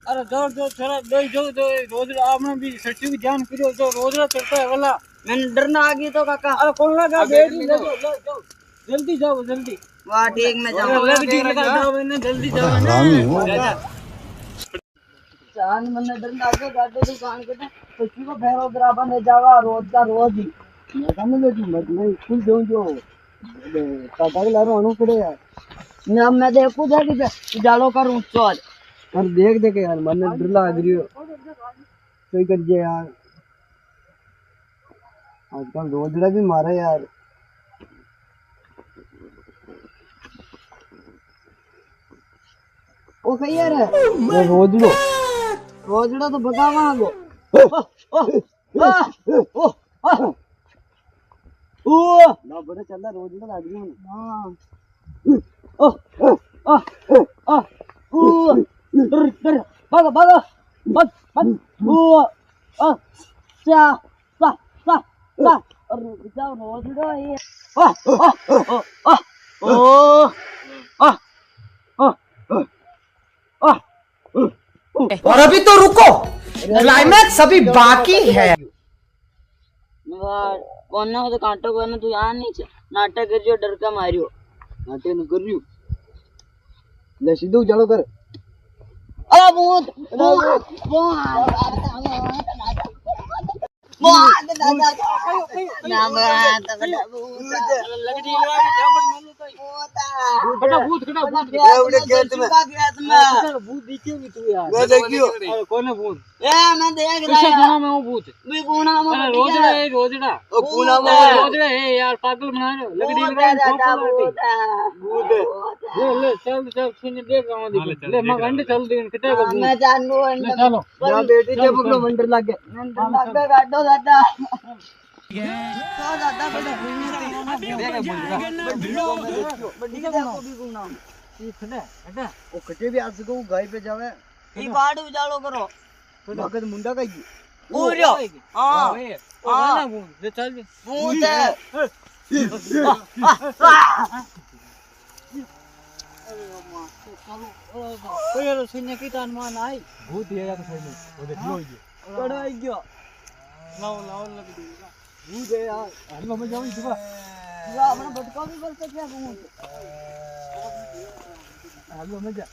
अरे जोर जोर थोड़ा दो रोज आपने भी सच्ची भी ध्यान करो जो रोज चलता है वाला मैंने डरना आ गई तो काका। अरे कौन लगा बेटी ले जाओ जल्दी जाओ जल्दी। वाह ठीक मैं जाऊंगा। जाओ इन्हें जल्दी जाओ हरामी हो। चांद मैंने डरना आ गया गाड़ी दुकान के सच्ची को फेरो बराबर ले जावा रोज का रोज ही। मैं समझ लो मत मैं स्कूल जाऊं जो टाटा के लारो आनो पड़े यार। मैं देखू जल्दी पे जालो करूं चल। यार देख देख यार मन डर लग रही हो कोई कर जे यार आजकल रोजड़ा भी मारे यार। ओ कही यार रोजड़ो रोजड़ा तो बतावा गो। ना बड़े चल रहा रोजड़ा लग रही हूं। हां भागो भागो बस बस चा सा सा सा रुक जाओ रोजड़ा ये और अभी तो रुको, क्लाइमैक्स अभी बाकी है। कौन ना तो कांटो को ना तू यहाँ नहीं नाटक कर जो डर का मारियो नाटे न कर रही हूं ले सीधो चलो कर। अरे भूत बड़ा भूत खड़ा भूत उड़े खेत में भूत दिखे नहीं तू यार। मैं देखियो अरे कौन है भूत ए मैं देख रहा किसके है गुना में वो भूत भी गुना में अरे रोजड़ा है रोजड़ा ओ गुना में रोजड़ा है यार पागल बना रहे हो लकड़ी लगा भूत ले चल चल सुन देख रहा हूं ले मैं घंटे चल दिन कितने को भूत मैं जानू चलो या बेटी जे पकड़ो मंडर लग गए मंडर काटो दादा तो दादा बेटा देख बड़ी देखो भी गुना खड़े हटा वो कटे भी आज को गाय पे जावे ई बाड़ उजालो करो भगत मुंडा का ही पूरो हां हां ना भूत ले चल भूत है कोई यार सुनने की तान मान आई भूत ये या तो सही नहीं वो देख लो ये कड़ो आई गयो लाओ लाओ लकड़ी भूत है यार हल्लो में जाऊं सुबह या अपना बटका भी कर सकते हैं भूत हल्लो में जा